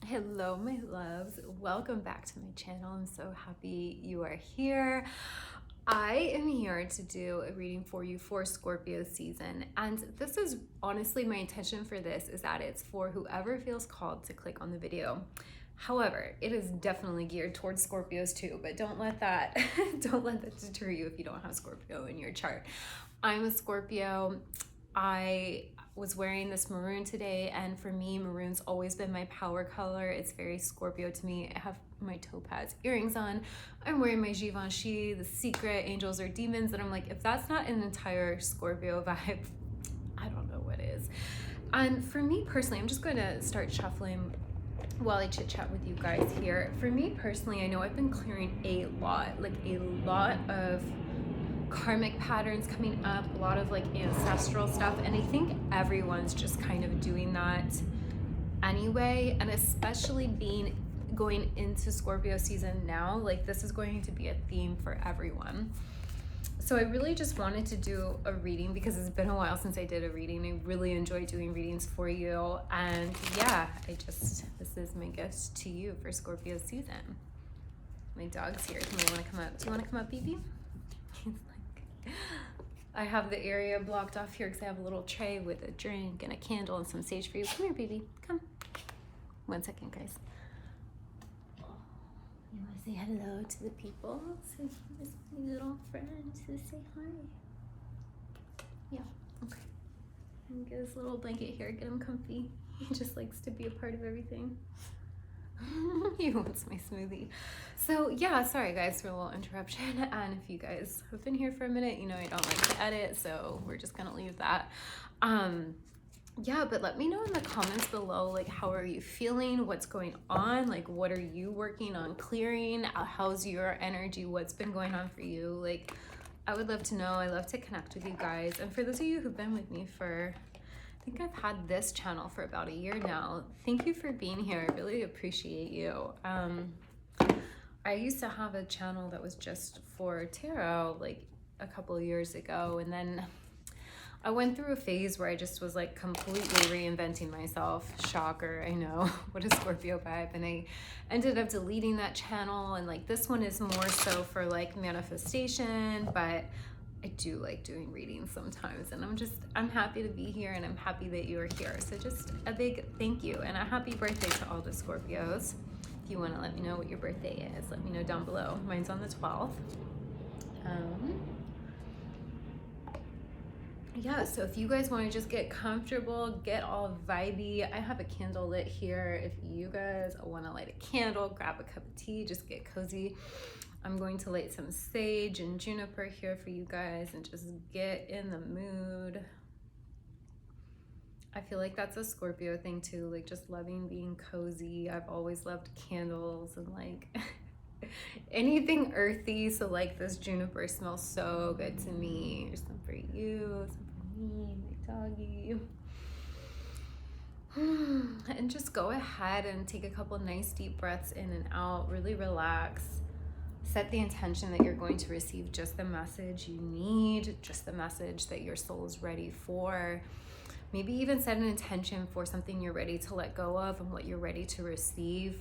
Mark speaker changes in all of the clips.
Speaker 1: Hello, my loves. Welcome back to my channel. I'm so happy you are here. I am here to do a reading for you for Scorpio season. And this is honestly my intention for this is that it's for whoever feels called to click on the video. However, it is definitely geared towards Scorpios too, but don't let that don't let that deter you if you don't have Scorpio in your chart. I'm a Scorpio. I was wearing this maroon today, and for me, maroon's always been my power color. It's very Scorpio to me. I have my topaz earrings on. I'm wearing my Givenchy, the secret angels or demons, and I'm like, if that's not an entire Scorpio vibe, I don't know what is. And for me personally, I'm just going to start shuffling while I chit chat with you guys here. For me personally, I know I've been clearing a lot of karmic patterns coming up, a lot of like ancestral stuff, and I think everyone's just kind of doing that anyway, and especially going into Scorpio season now, like this is going to be a theme for everyone. So I really just wanted to do a reading because it's been a while since I did a reading. I really enjoy doing readings for you, and yeah, this is my gift to you for Scorpio season. My dog's here. Do you want to come up? Do you want to come up, BB? He's like, I have the area blocked off here because I have a little tray with a drink and a candle and some sage for you. Come here, baby. Come. 1 second, guys. You want to say hello to the people? So here's my little friend to say hi. Yeah, okay. And get his little blanket here. Get him comfy. He just likes to be a part of everything. He wants my smoothie. So yeah, sorry guys for a little interruption, and if you guys have been here for a minute, you know I don't like to edit, so we're just gonna leave that. Yeah, but let me know in the comments below, like, how are you feeling? What's going on? Like, what are you working on clearing? How's your energy? What's been going on for you? Like, I would love to know. I love to connect with you guys. And for those of you who've been with me for, I think I've had this channel for about a year now. Thank you for being here. I really appreciate you. I used to have a channel that was just for tarot like a couple of years ago, and then I went through a phase where I just was like completely reinventing myself. Shocker, I know. What a Scorpio vibe. And I ended up deleting that channel, and like this one is more so for like manifestation, but I do like doing readings sometimes, and I'm happy to be here, and I'm happy that you are here. So just a big thank you and a happy birthday to all the Scorpios. If you want to let me know what your birthday is, let me know down below. Mine's on the 12th. Yeah, so if you guys want to just get comfortable, get all vibey, I have a candle lit here. If you guys want to light a candle, grab a cup of tea, just get cozy. I'm going to light some sage and juniper here for you guys and just get in the mood. I feel like that's a Scorpio thing too, like just loving being cozy. I've always loved candles and like anything earthy, so like this juniper smells so good to me. Here's some for you, some for me, my doggy. And just go ahead and take a couple nice deep breaths in and out, really relax. Set the intention that you're going to receive just the message you need, just the message that your soul is ready for. Maybe even set an intention for something you're ready to let go of and what you're ready to receive.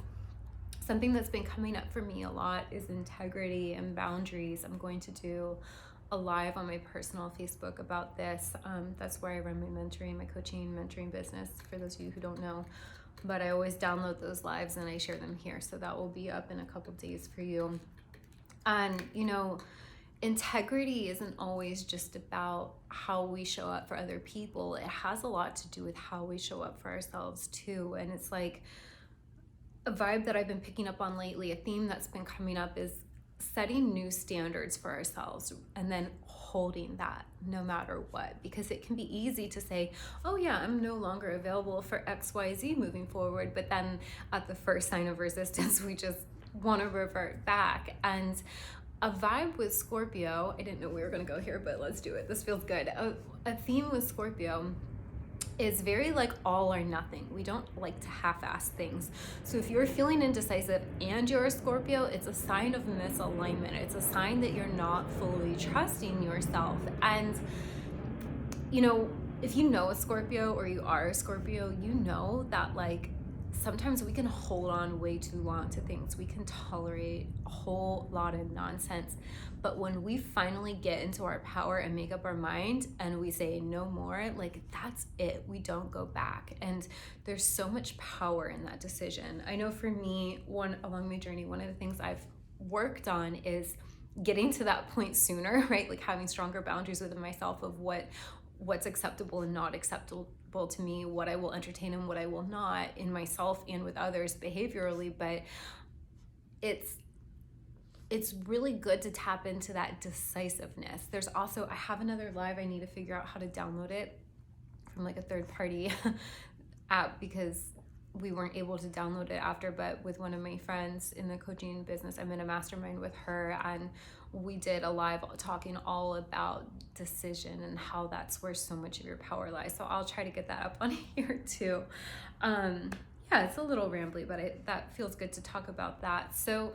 Speaker 1: Something that's been coming up for me a lot is integrity and boundaries. I'm going to do a live on my personal Facebook about this. That's where I run my mentoring business, for those of you who don't know. But I always download those lives and I share them here. So that will be up in a couple days for you. And, you know, integrity isn't always just about how we show up for other people. It has a lot to do with how we show up for ourselves too. And it's like a vibe that I've been picking up on lately, a theme that's been coming up is setting new standards for ourselves and then holding that no matter what, because it can be easy to say, oh yeah, I'm no longer available for XYZ moving forward, but then at the first sign of resistance we just want to revert back. And a vibe with Scorpio, I didn't know we were going to go here, but let's do it, this feels good. A theme with Scorpio is very like all or nothing. We don't like to half-ass things. So if you're feeling indecisive and you're a Scorpio, it's a sign of misalignment. It's a sign that you're not fully trusting yourself. And you know, if you know a Scorpio or you are a Scorpio, you know that like sometimes we can hold on way too long to things. We can tolerate a whole lot of nonsense. But when we finally get into our power and make up our mind and we say no more, like that's it. We don't go back. And there's so much power in that decision. I know for me, along my journey, one of the things I've worked on is getting to that point sooner, right? Like having stronger boundaries within myself of what's acceptable and not acceptable to me, what I will entertain and what I will not, in myself and with others behaviorally. But it's really good to tap into that decisiveness. There's also, I have another live, I need to figure out how to download it from like a third party app, because we weren't able to download it after. But with one of my friends in the coaching business, I'm in a mastermind with her, and we did a live talking all about decision and how that's where so much of your power lies. So I'll try to get that up on here too. Yeah, it's a little rambly, but that feels good to talk about that. So,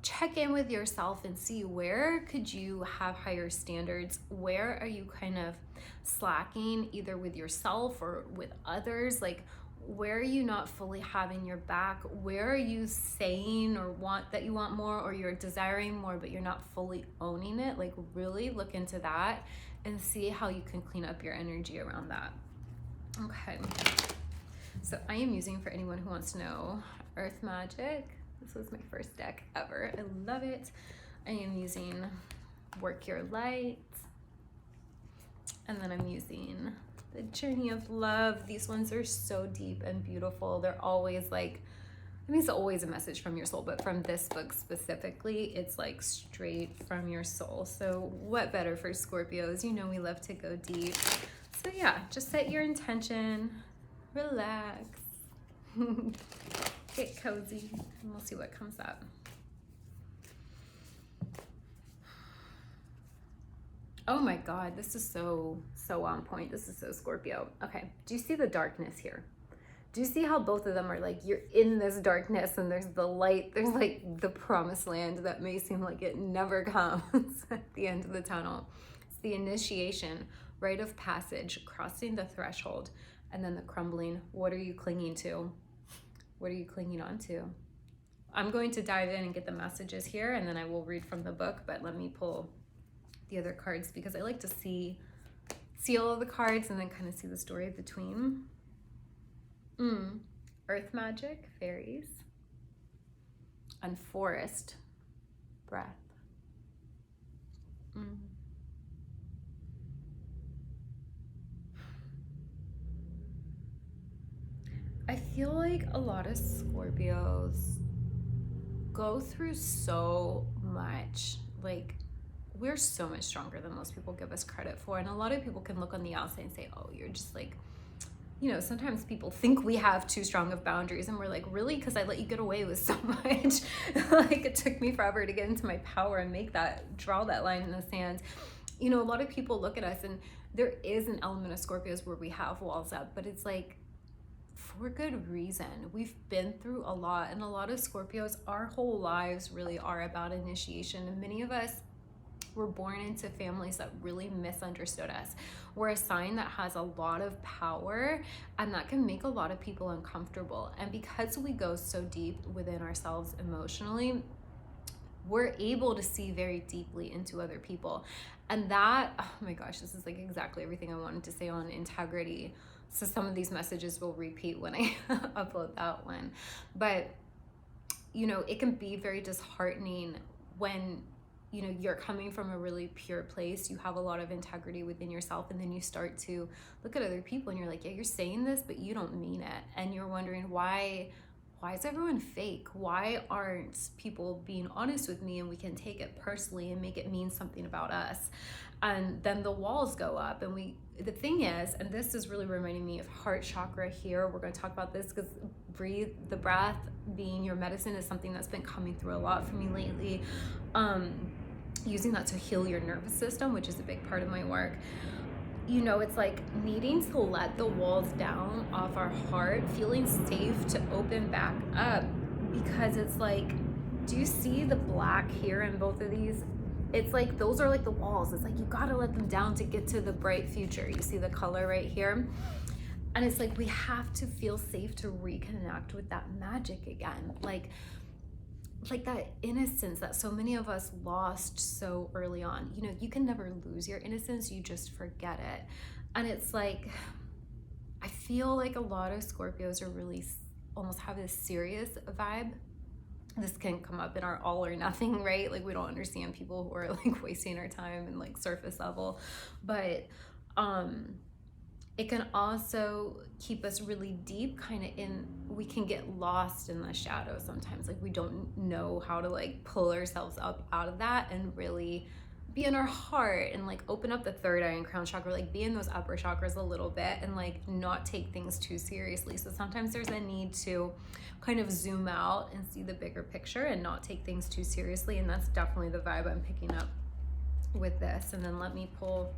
Speaker 1: check in with yourself and see, where could you have higher standards? Where are you kind of slacking, either with yourself or with others? Like, where are you not fully having your back? Where are you saying or that you want more, or you're desiring more, but you're not fully owning it? Like, really look into that and see how you can clean up your energy around that. Okay. So I am using, for anyone who wants to know, Earth Magic. This was my first deck ever. I love it. I am using Work Your Light. And then I'm using the Journey of Love. These ones are so deep and beautiful. They're always like, it's always a message from your soul, but from this book specifically, it's like straight from your soul. So what better for Scorpios? We love to go deep. So yeah, just set your intention, relax, get cozy, and we'll see what comes up. Oh my God, this is so on point. This is so Scorpio. Okay, do you see the darkness here? Do you see how both of them are like, you're in this darkness and there's the light, there's like the promised land that may seem like it never comes at the end of the tunnel. It's the initiation, rite of passage, crossing the threshold, and then the crumbling. What are you clinging to? What are you clinging on to? I'm going to dive in and get the messages here, and then I will read from the book, but let me pull the other cards because I like to see all of the cards and then kind of see the story between. Earth Magic, fairies, and forest, breath. I feel like a lot of Scorpios go through so much. Like, we're so much stronger than most people give us credit for. And a lot of people can look on the outside and say, oh, you're just like, sometimes people think we have too strong of boundaries, and we're like, really? Because I let you get away with so much. Like, it took me forever to get into my power and draw that line in the sand. A lot of people look at us, and there is an element of Scorpios where we have walls up, but it's like, for good reason. We've been through a lot, and a lot of Scorpios, our whole lives really are about initiation. And many of us were born into families that really misunderstood us. We're a sign that has a lot of power, and that can make a lot of people uncomfortable. And because we go so deep within ourselves emotionally, we're able to see very deeply into other people. And that, oh my gosh, this is like exactly everything I wanted to say on integrity. So some of these messages will repeat when I upload that one. But, it can be very disheartening when, you're coming from a really pure place. You have a lot of integrity within yourself, and then you start to look at other people and you're like, yeah, you're saying this, but you don't mean it. And you're wondering, why is everyone fake? Why aren't people being honest with me, and we can take it personally and make it mean something about us? And then the walls go up, and the thing is, and this is really reminding me of heart chakra here. We're going to talk about this because the breath being your medicine is something that's been coming through a lot for me lately. Using that to heal your nervous system, which is a big part of my work. It's like needing to let the walls down off our heart, feeling safe to open back up, because it's like, do you see the black here in both of these? It's like, those are like the walls. It's like, you got to let them down to get to the bright future. You see the color right here? And it's like we have to feel safe to reconnect with that magic again, like that innocence that so many of us lost so early on. You know, you can never lose your innocence, you just forget it. And it's like, I feel like a lot of Scorpios are really almost have this serious vibe. This can come up in our all or nothing, right? Like, we don't understand people who are like wasting our time and like surface level. But it can also keep us really deep, kind of in, we can get lost in the shadows sometimes. Like, we don't know how to like pull ourselves up out of that and really be in our heart and like open up the third eye and crown chakra, like be in those upper chakras a little bit and like not take things too seriously. So sometimes there's a need to kind of zoom out and see the bigger picture and not take things too seriously. And that's definitely the vibe I'm picking up with this. And then let me pull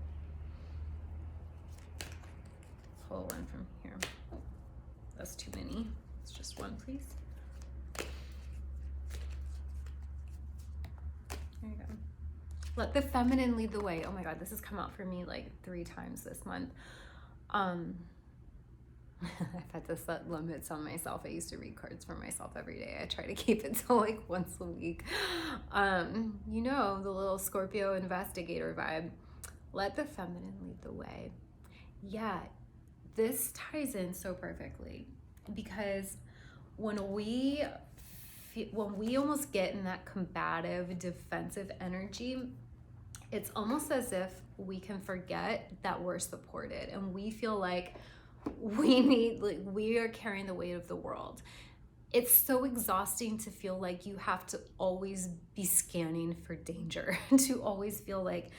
Speaker 1: one from here. That's too many. It's just one, please. There you go. Let the feminine lead the way. Oh my God, this has come out for me like 3 times this month. I've had to set limits on myself. I used to read cards for myself every day. I try to keep it to like once a week. You know, the little Scorpio investigator vibe. Let the feminine lead the way. Yeah, this ties in so perfectly, because when we almost get in that combative, defensive energy, it's almost as if we can forget that we're supported and we feel like we are carrying the weight of the world. It's so exhausting to feel like you have to always be scanning for danger, to always feel like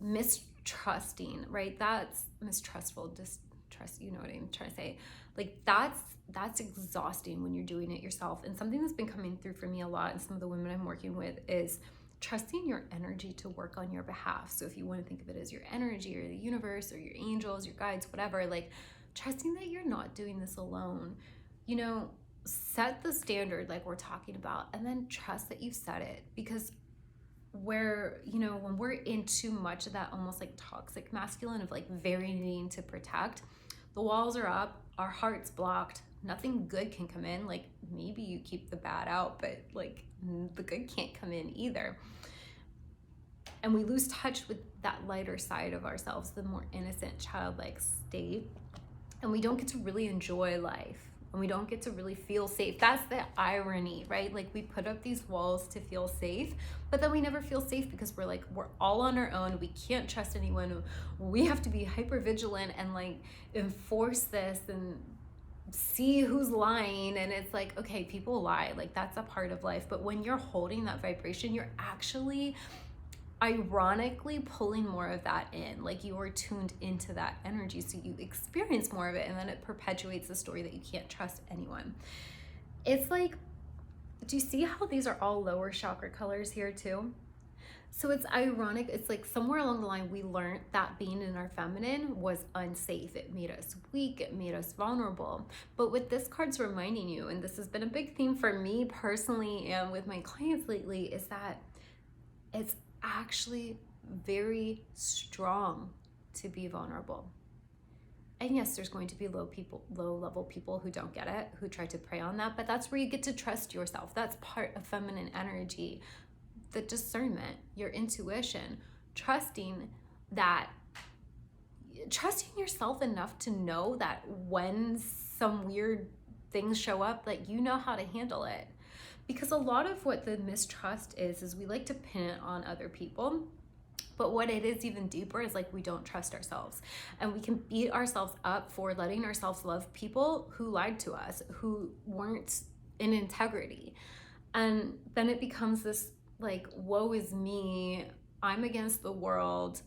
Speaker 1: mistrusting, right? That's mistrustful, distrust, you know what I'm trying to say. Like, that's exhausting when you're doing it yourself. And something that's been coming through for me a lot, and some of the women I'm working with, is trusting your energy to work on your behalf. So if you want to think of it as your energy or the universe or your angels, your guides, whatever, like trusting that you're not doing this alone. You know, set the standard like we're talking about, and then trust that you've set it. Because where, you know, when we're in too much of that almost like toxic masculine of like very needing to protect, the walls are up, our heart's blocked, nothing good can come in. Like, maybe you keep the bad out, but like the good can't come in either. And we lose touch with that lighter side of ourselves, the more innocent, childlike state. And we don't get to really enjoy life. And we don't get to really feel safe. That's the irony, right? Like, we put up these walls to feel safe, but then we never feel safe because we're all on our own. We can't trust anyone. We have to be hyper vigilant and like enforce this and see who's lying. And it's like, okay, people lie, like that's a part of life. But when you're holding that vibration, you're actually ironically pulling more of that in. Like, you are tuned into that energy, so you experience more of it, and then it perpetuates the story that you can't trust anyone. It's like, do you see how these are all lower chakra colors here too? So it's ironic. It's like somewhere along the line we learned that being in our feminine was unsafe. It made us weak, it made us vulnerable. But what this card's reminding you, and this has been a big theme for me personally and with my clients lately, is that it's actually very strong to be vulnerable. And yes, there's going to be low level people who don't get it, who try to prey on that, but that's where you get to trust yourself. That's part of feminine energy, the discernment, your intuition, trusting yourself enough to know that when some weird things show up, that you know how to handle it. Because a lot of what the mistrust is we like to pin it on other people. But what it is even deeper is like we don't trust ourselves. And we can beat ourselves up for letting ourselves love people who lied to us, who weren't in integrity. And then it becomes this like, woe is me, I'm against the world,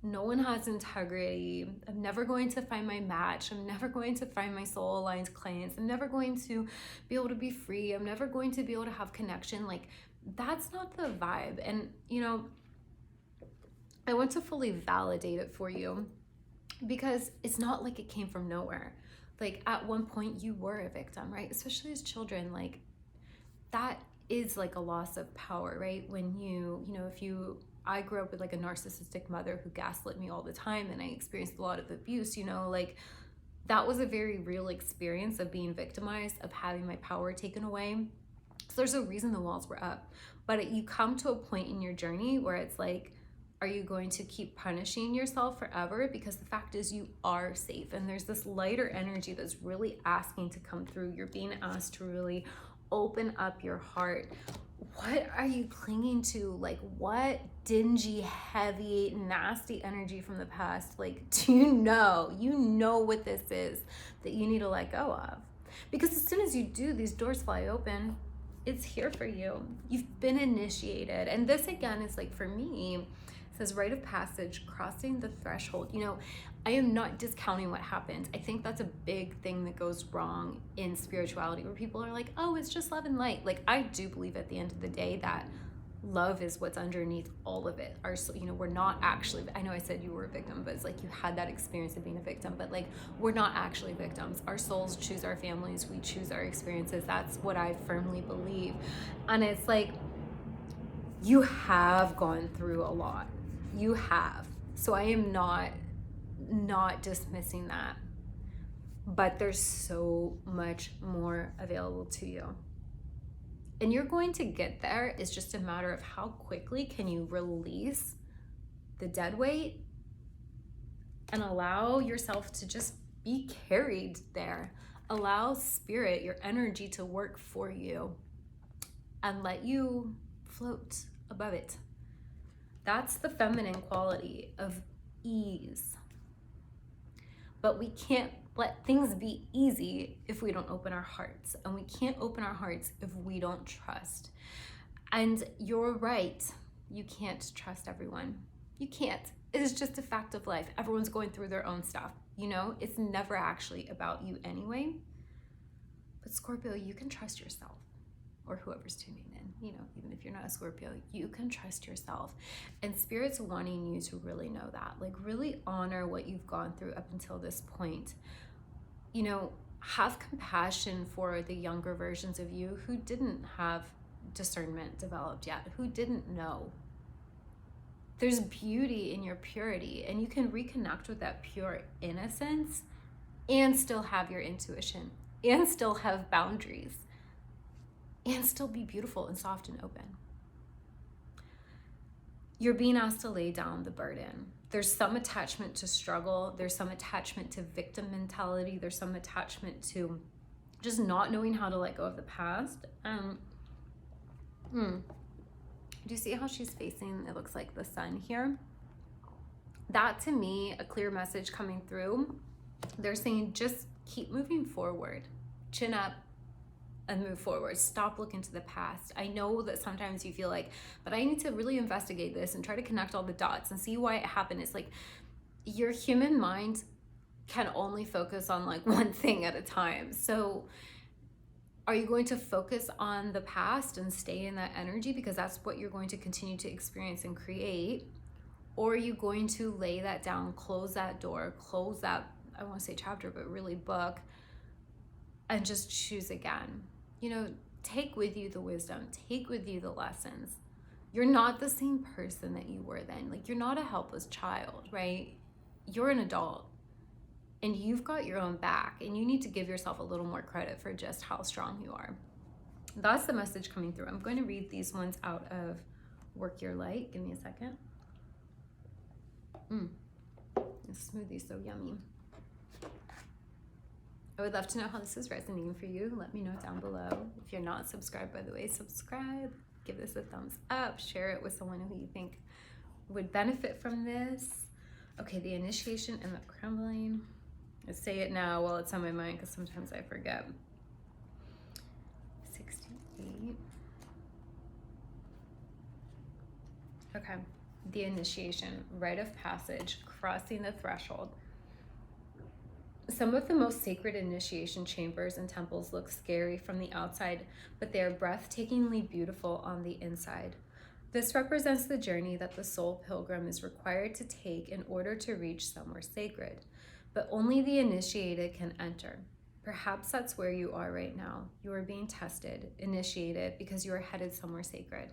Speaker 1: no one has integrity, I'm never going to find my match, I'm never going to find my soul aligned clients, I'm never going to be able to be free, I'm never going to be able to have connection. Like, that's not the vibe. And you know, I want to fully validate it for you, because it's not like it came from nowhere. Like, at one point you were a victim, right? Especially as children, like that is like a loss of power, right? When I grew up with like a narcissistic mother who gaslit me all the time, and I experienced a lot of abuse, you know, like that was a very real experience of being victimized, of having my power taken away. So there's a reason the walls were up. But you come to a point in your journey where it's like, are you going to keep punishing yourself forever? Because the fact is you are safe, and there's this lighter energy that's really asking to come through. You're being asked to really open up your heart. What are you clinging to? Like, what dingy, heavy, nasty energy from the past? Like, do you know what this is that you need to let go of? Because as soon as you do, these doors fly open. It's here for you. You've been initiated. And this again is like, for me, it says rite of passage, crossing the threshold. You know, I am not discounting what happened. I think that's a big thing that goes wrong in spirituality, where people are like, oh, it's just love and light. Like, I do believe at the end of the day that love is what's underneath all of it. We're not actually, I know I said you were a victim, but it's like you had that experience of being a victim, but like, we're not actually victims. Our souls choose our families, we choose our experiences. That's what I firmly believe. And it's like, you have gone through a lot. You have. So I am not dismissing that, but there's so much more available to you. And you're going to get there. It's just a matter of how quickly can you release the dead weight and allow yourself to just be carried there. Allow spirit, your energy, to work for you and let you float above it. That's the feminine quality of ease. But we can't let things be easy if we don't open our hearts. And we can't open our hearts if we don't trust. And you're right. You can't trust everyone. You can't. It is just a fact of life. Everyone's going through their own stuff. You know, it's never actually about you anyway. But Scorpio, you can trust yourself, or whoever's tuning in. You know, even if you're not a Scorpio, you can trust yourself. And Spirit's wanting you to really know that. Like, really honor what you've gone through up until this point. You know, have compassion for the younger versions of you who didn't have discernment developed yet, who didn't know. There's beauty in your purity, and you can reconnect with that pure innocence and still have your intuition and still have boundaries and still be beautiful and soft and open. You're being asked to lay down the burden. There's some attachment to struggle. There's some attachment to victim mentality. There's some attachment to just not knowing how to let go of the past. Do you see how she's facing, it looks like the sun here? That, to me, a clear message coming through. They're saying just keep moving forward. Chin up and move forward. Stop looking to the past. I know that sometimes you feel like, but I need to really investigate this and try to connect all the dots and see why it happened. It's like your human mind can only focus on like one thing at a time. So are you going to focus on the past and stay in that energy because that's what you're going to continue to experience and create? Or are you going to lay that down, close that door, close that, I want to say chapter, but really book, and just choose again? You know, take with you the wisdom, take with you the lessons. You're not the same person that you were then. Like, you're not a helpless child, right? You're an adult and you've got your own back, and you need to give yourself a little more credit for just how strong you are. That's the message coming through. I'm going to read these ones out of Work Your Light. Give me a second. This smoothie's so yummy. I would love to know how this is resonating for you. Let me know down below. If you're not subscribed, by the way, subscribe. Give this a thumbs up. Share it with someone who you think would benefit from this. Okay, the initiation and the crumbling. I say it now while it's on my mind because sometimes I forget. 68. Okay, the initiation, rite of passage, crossing the threshold. Some of the most sacred initiation chambers and temples look scary from the outside, but they are breathtakingly beautiful on the inside. This represents the journey that the soul pilgrim is required to take in order to reach somewhere sacred, but only the initiated can enter. Perhaps that's where you are right now. You are being tested, initiated, because you are headed somewhere sacred.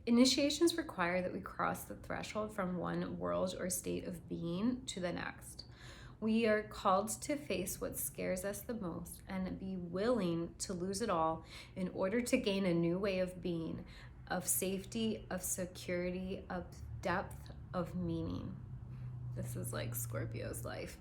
Speaker 1: Initiations require that we cross the threshold from one world or state of being to the next. We are called to face what scares us the most and be willing to lose it all in order to gain a new way of being, of safety, of security, of depth, of meaning. This is like Scorpio's life.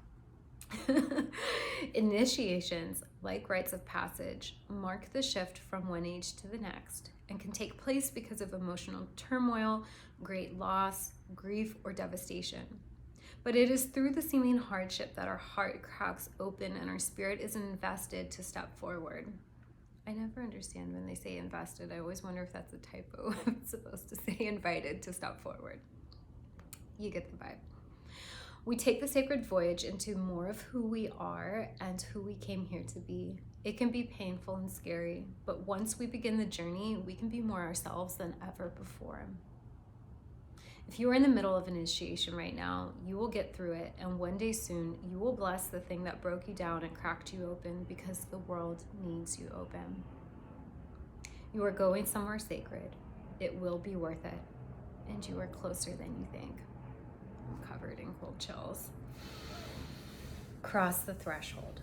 Speaker 1: Initiations, like rites of passage, mark the shift from one age to the next and can take place because of emotional turmoil, great loss, grief, or devastation. But it is through the seeming hardship that our heart cracks open and our spirit is invested to step forward. I never understand when they say invested. I always wonder if that's a typo. It's supposed to say invited to step forward. You get the vibe. We take the sacred voyage into more of who we are and who we came here to be. It can be painful and scary, but once we begin the journey, we can be more ourselves than ever before. If you are in the middle of an initiation right now, you will get through it, and one day soon, you will bless the thing that broke you down and cracked you open because the world needs you open. You are going somewhere sacred. It will be worth it, and you are closer than you think. I'm covered in cold chills. Cross the threshold.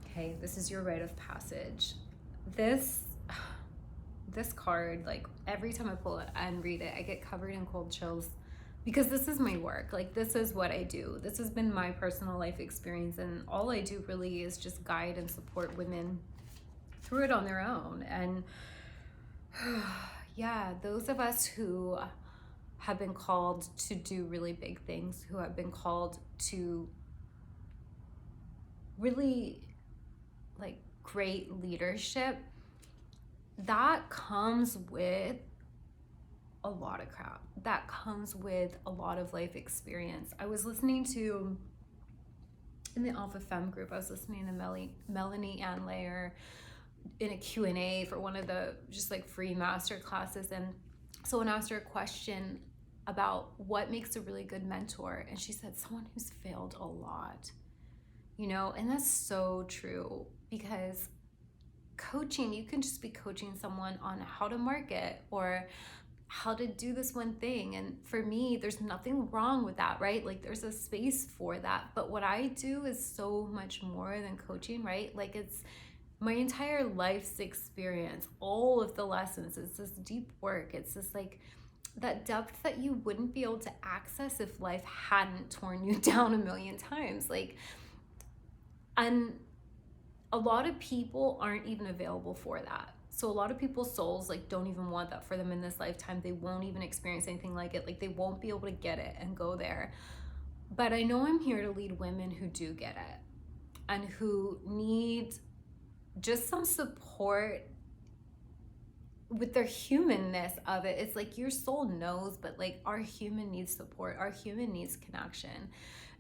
Speaker 1: Okay, this is your rite of passage. This card, like every time I pull it and read it, I get covered in cold chills because this is my work. Like, this is what I do. This has been my personal life experience, and all I do really is just guide and support women through it on their own. And yeah, those of us who have been called to do really big things, who have been called to really like great leadership, that comes with a lot of crap. That comes with a lot of life experience. I was listening to, in the Alpha Femme group, I was listening to Melanie Ann Layer in a Q&A for one of the just like free master classes. And someone asked her a question about what makes a really good mentor. And she said, someone who's failed a lot, you know, and that's so true, because coaching, you can just be coaching someone on how to market or how to do this one thing. And for me, there's nothing wrong with that, right? Like, there's a space for that. But what I do is so much more than coaching, right? Like, it's my entire life's experience, all of the lessons. It's this deep work. It's this like that depth that you wouldn't be able to access if life hadn't torn you down a million times. Like, and a lot of people aren't even available for that. So a lot of people's souls like don't even want that for them in this lifetime. They won't even experience anything like it. Like, they won't be able to get it and go there. But I know I'm here to lead women who do get it and who need just some support with their humanness of it. It's like your soul knows, but like our human needs support. Our human needs connection.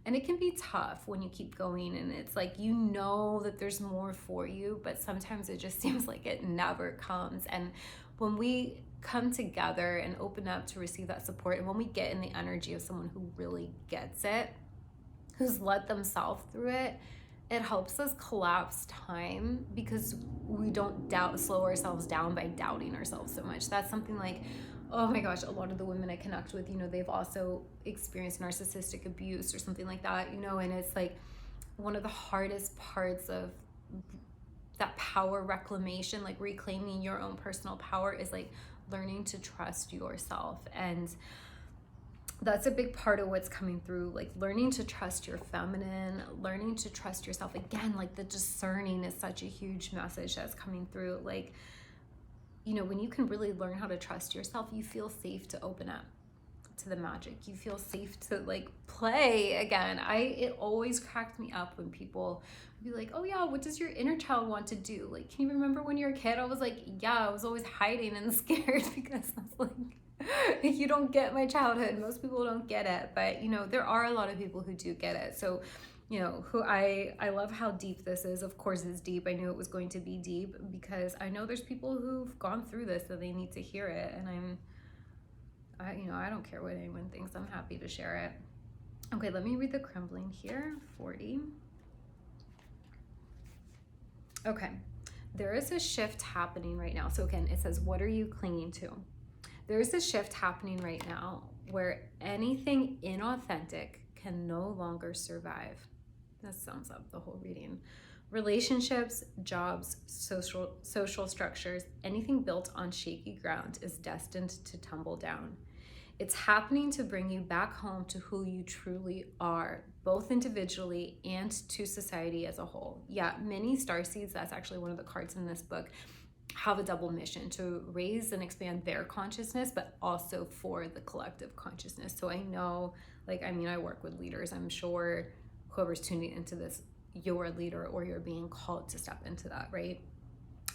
Speaker 1: And it can be tough when you keep going, and it's like, you know that there's more for you, but sometimes it just seems like it never comes. And when we come together and open up to receive that support, and when we get in the energy of someone who really gets it, who's let themselves through it, it helps us collapse time, because we don't slow ourselves down by doubting ourselves so much. That's something like, oh my gosh, a lot of the women I connect with, you know, they've also experienced narcissistic abuse or something like that, you know, and it's like one of the hardest parts of that power reclamation, like reclaiming your own personal power, is like learning to trust yourself. And that's a big part of what's coming through, like learning to trust your feminine, learning to trust yourself. Again, like the discerning is such a huge message that's coming through. Like, you know, when you can really learn how to trust yourself, you feel safe to open up to the magic. You feel safe to like play again. It always cracked me up when people would be like, oh yeah, what does your inner child want to do? Like, can you remember when you were a kid? I was like, yeah, I was always hiding and scared because I was like, you don't get my childhood. Most people don't get it, but you know, there are a lot of people who do get it. So, you know, I love how deep this is. Of course it's deep. I knew it was going to be deep because I know there's people who've gone through this and they need to hear it. And I don't care what anyone thinks. I'm happy to share it. Okay, let me read the crumbling here. 40. Okay, there is a shift happening right now. So again, it says, what are you clinging to? There is a shift happening right now where anything inauthentic can no longer survive. That sums up the whole reading. Relationships, jobs, social structures, anything built on shaky ground is destined to tumble down. It's happening to bring you back home to who you truly are, both individually and to society as a whole. Yeah, many starseeds, that's actually one of the cards in this book, have a double mission to raise and expand their consciousness, but also for the collective consciousness. So I know, like, I mean, I work with leaders. I'm sure whoever's tuning into this, you're a leader or you're being called to step into that, right?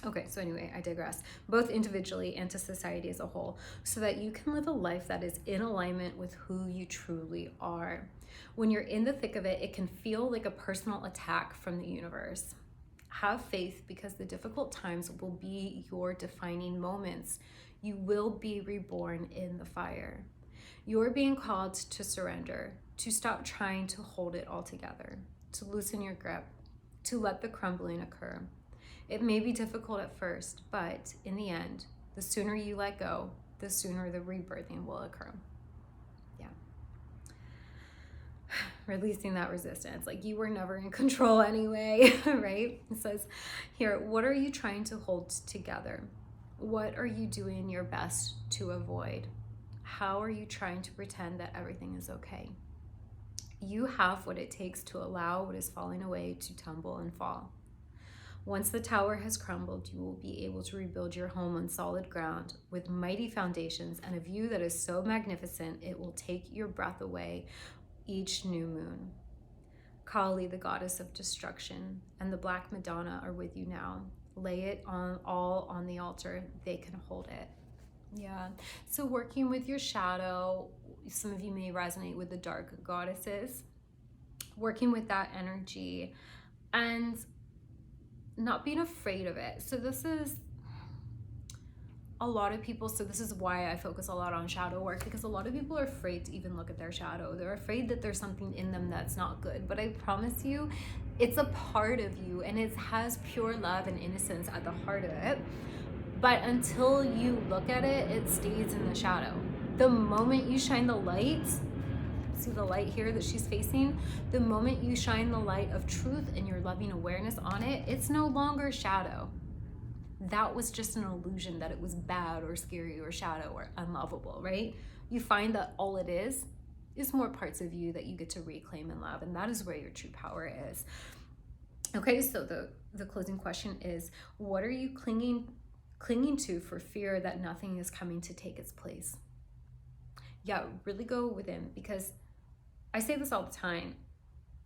Speaker 1: Okay, so anyway, I digress. Both individually and to society as a whole, so that you can live a life that is in alignment with who you truly are. When you're in the thick of it, it can feel like a personal attack from the universe. Have faith, because the difficult times will be your defining moments. You will be reborn in the fire. You're being called to surrender, to stop trying to hold it all together, to loosen your grip, to let the crumbling occur. It may be difficult at first, but in the end, the sooner you let go, the sooner the rebirthing will occur. Yeah. Releasing that resistance. Like, you were never in control anyway, right? It says here, what are you trying to hold together? What are you doing your best to avoid? How are you trying to pretend that everything is okay? You have what it takes to allow what is falling away to tumble and fall. Once the tower has crumbled, you will be able to rebuild your home on solid ground with mighty foundations and a view that is so magnificent it will take your breath away each new moon. Kali, the goddess of destruction, and the Black Madonna are with you now. Lay it all on the altar. They can hold it. Yeah. So working with your shadow, some of you may resonate with the dark goddesses, working with that energy and not being afraid of it. So this is a lot of people, so this is why I focus a lot on shadow work, because a lot of people are afraid to even look at their shadow. They're afraid that there's something in them that's not good. But I promise you, it's a part of you, and it has pure love and innocence at the heart of it. But until you look at it, it stays in the shadow. The moment you shine the light, see the light here that she's facing? The moment you shine the light of truth and your loving awareness on it, it's no longer shadow. That was just an illusion that it was bad or scary or shadow or unlovable, right? You find that all it is more parts of you that you get to reclaim and love, and that is where your true power is. Okay, so the closing question is, what are you clinging to for fear that nothing is coming to take its place? Yeah, really go within, because I say this all the time.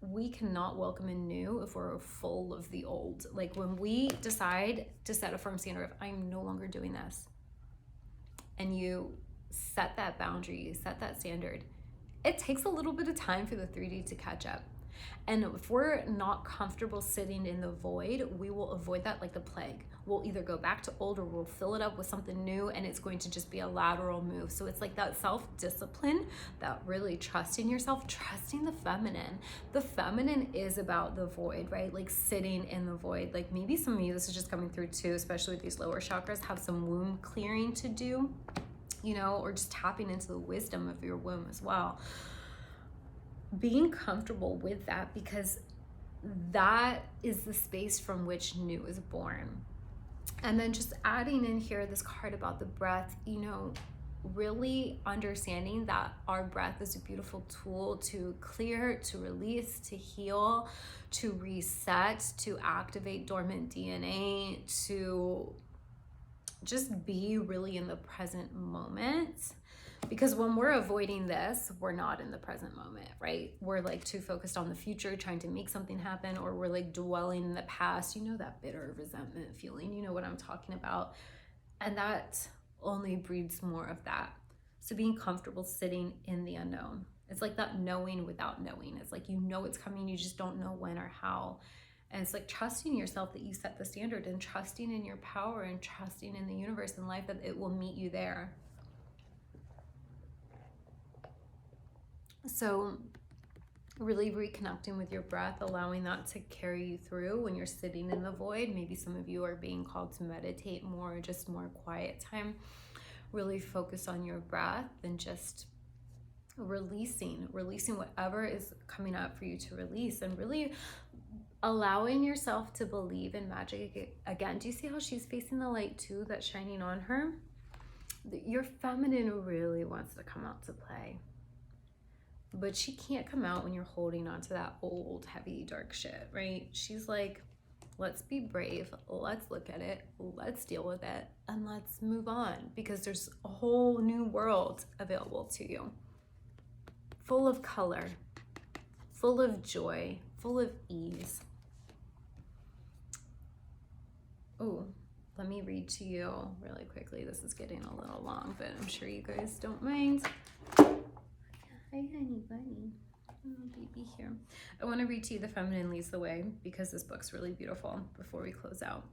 Speaker 1: We cannot welcome in new if we're full of the old. Like, when we decide to set a firm standard of, I'm no longer doing this, and you set that boundary, you set that standard, it takes a little bit of time for the 3D to catch up. And if we're not comfortable sitting in the void, we will avoid that like the plague. We'll either go back to old or we'll fill it up with something new, and it's going to just be a lateral move. So it's like that self-discipline, that really trusting yourself, trusting the feminine. The feminine is about the void, right? Like sitting in the void. Like maybe some of you, this is just coming through too, especially with these lower chakras, have some womb clearing to do, you know, or just tapping into the wisdom of your womb as well. Being comfortable with that, because that is the space from which new is born. And then just adding in here this card about the breath, you know, really understanding that our breath is a beautiful tool to clear, to release, to heal, to reset, to activate dormant DNA, to just be really in the present moment. Because when we're avoiding this, we're not in the present moment, right? We're like too focused on the future, trying to make something happen, or we're like dwelling in the past, you know, that bitter resentment feeling, you know what I'm talking about. And that only breeds more of that. So being comfortable sitting in the unknown. It's like that knowing without knowing. It's like, you know it's coming, you just don't know when or how. And it's like trusting yourself that you set the standard, and trusting in your power, and trusting in the universe and life that it will meet you there. So really reconnecting with your breath, allowing that to carry you through when you're sitting in the void. Maybe some of you are being called to meditate more, just more quiet time. Really focus on your breath and just releasing whatever is coming up for you to release, and really allowing yourself to believe in magic again. Do you see how she's facing the light too, that's shining on her? Your feminine really wants to come out to play, but she can't come out when you're holding on to that old heavy dark shit, right? She's like, let's be brave, let's look at it, let's deal with it, and let's move on, because there's a whole new world available to you, full of color, full of joy, full of ease. Oh, let me read to you really quickly. This is getting a little long, but I'm sure you guys don't mind. Hi, honey bunny. Oh, baby here. I want to read to you The Feminine Leads the Way, because this book's really beautiful, before we close out.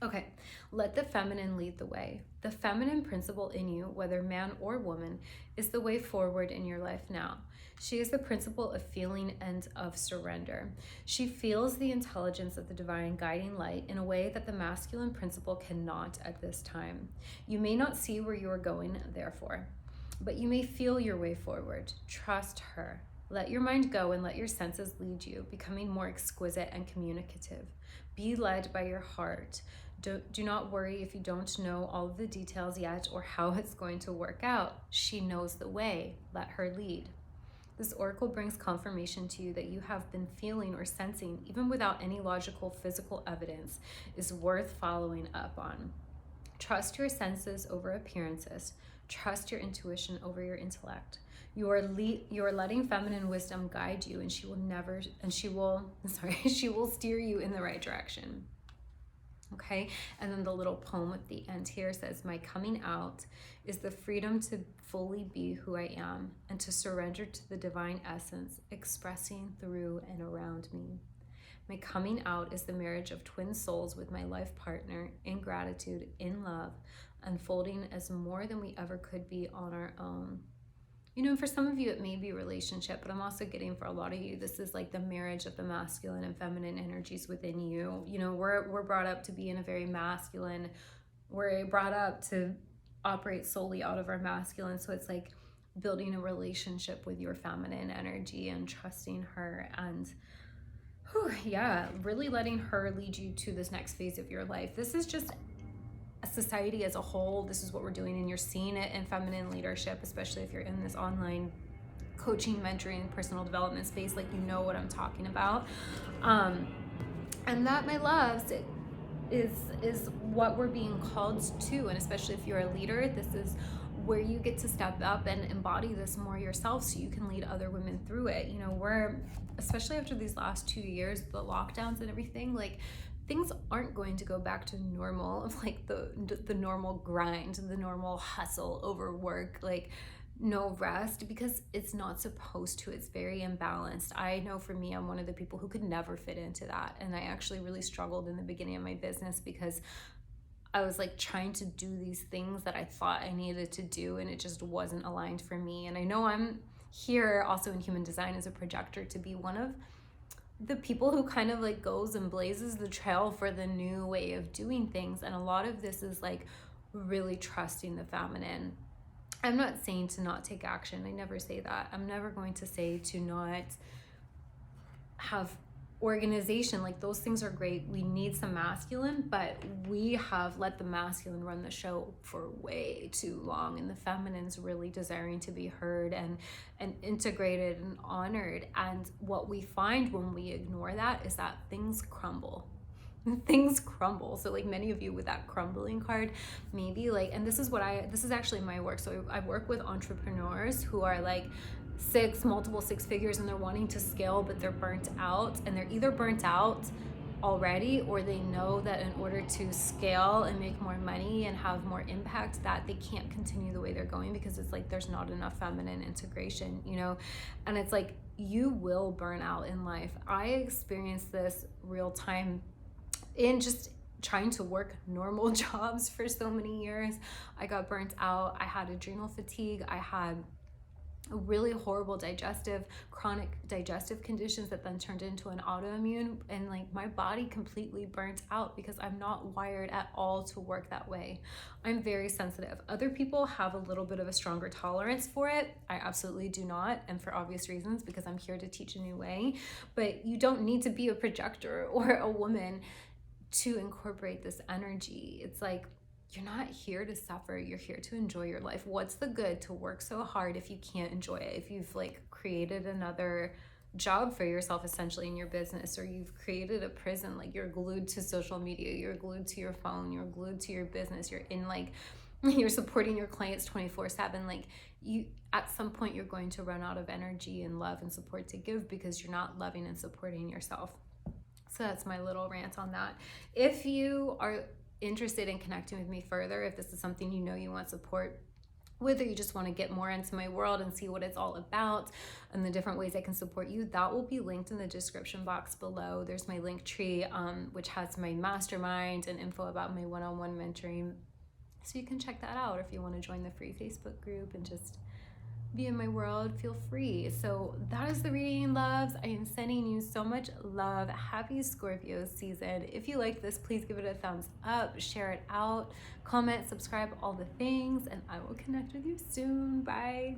Speaker 1: Okay, let the feminine lead the way. The feminine principle in you, whether man or woman, is the way forward in your life now. She is the principle of feeling and of surrender. She feels the intelligence of the divine guiding light in a way that the masculine principle cannot at this time. You may not see where you are going, therefore, but you may feel your way forward. Trust her. Let your mind go and let your senses lead you, becoming more exquisite and communicative. Be led by your heart. Do not worry if you don't know all of the details yet or how it's going to work out. She knows the way. Let her lead. This oracle brings confirmation to you that you have been feeling or sensing, even without any logical physical evidence, is worth following up on. Trust your senses over appearances. Trust your intuition over your intellect. You are letting feminine wisdom guide you, and she will steer you in the right direction. Okay, and then the little poem at the end here says, my coming out is the freedom to fully be who I am and to surrender to the divine essence expressing through and around me. My coming out is the marriage of twin souls with my life partner, in gratitude, in love, unfolding as more than we ever could be on our own. You know, for some of you, it may be a relationship, but I'm also getting, for a lot of you, this is like the marriage of the masculine and feminine energies within you. You know, we're brought up to be in a very masculine, we're brought up to operate solely out of our masculine. So it's like building a relationship with your feminine energy and trusting her and, really letting her lead you to this next phase of your life. This is just society as a whole. This is what we're doing, and you're seeing it in feminine leadership, especially if you're in this online coaching, mentoring, personal development space. Like, you know what I'm talking about. And that, my loves, is what we're being called to. And especially if you're a leader, this is where you get to step up and embody this more yourself, so you can lead other women through it. You know, we're, especially after these last 2 years, the lockdowns and everything, like, things aren't going to go back to normal, like the normal grind, the normal hustle, overwork, like no rest, because it's not supposed to. It's very imbalanced. I know for me, I'm one of the people who could never fit into that. And I actually really struggled in the beginning of my business, because I was like trying to do these things that I thought I needed to do, and it just wasn't aligned for me. And I know I'm here also in human design as a projector to be one of the people who kind of like goes and blazes the trail for the new way of doing things. And a lot of this is like really trusting the feminine. I'm not saying to not take action. I never say that. I'm never going to say to not have organization. Like, those things are great. We need some masculine, but we have let the masculine run the show for way too long, and the feminine's really desiring to be heard and integrated and honored. And what we find when we ignore that is that things crumble. Things crumble. So like many of you with that crumbling card, maybe like, and this is actually my work. So I work with entrepreneurs who are like multiple six figures, and they're wanting to scale, but they're burnt out, and they're either burnt out already, or they know that in order to scale and make more money and have more impact, that they can't continue the way they're going, because it's like there's not enough feminine integration, you know. And it's like, you will burn out in life. I experienced this real time in just trying to work normal jobs for so many years. I got burnt out. I had adrenal fatigue. I had really horrible chronic digestive conditions that then turned into an autoimmune, and like my body completely burnt out because I'm not wired at all to work that way. I'm very sensitive. Other people have a little bit of a stronger tolerance for it. I absolutely do not, and for obvious reasons, because I'm here to teach a new way. But you don't need to be a projector or a woman to incorporate this energy. It's like, you're not here to suffer, you're here to enjoy your life. What's the good to work so hard if you can't enjoy it? If you've like created another job for yourself essentially in your business, or you've created a prison, like you're glued to social media, you're glued to your phone, you're glued to your business, you're in like you're supporting your clients 24/7, like you at some point you're going to run out of energy and love and support to give because you're not loving and supporting yourself. So that's my little rant on that. If you are interested in connecting with me further, if this is something you know you want support with, or you just want to get more into my world and see what it's all about and the different ways I can support you, that will be linked in the description box below. There's my link tree, which has my mastermind and info about my one-on-one mentoring. So you can check that out. If you want to join the free Facebook group and just be in my world, feel free. So that is the reading, loves. I am sending you so much love. Happy Scorpio season. If you like this, please give it a thumbs up, share it out, comment, subscribe, all the things, and I will connect with you soon. Bye.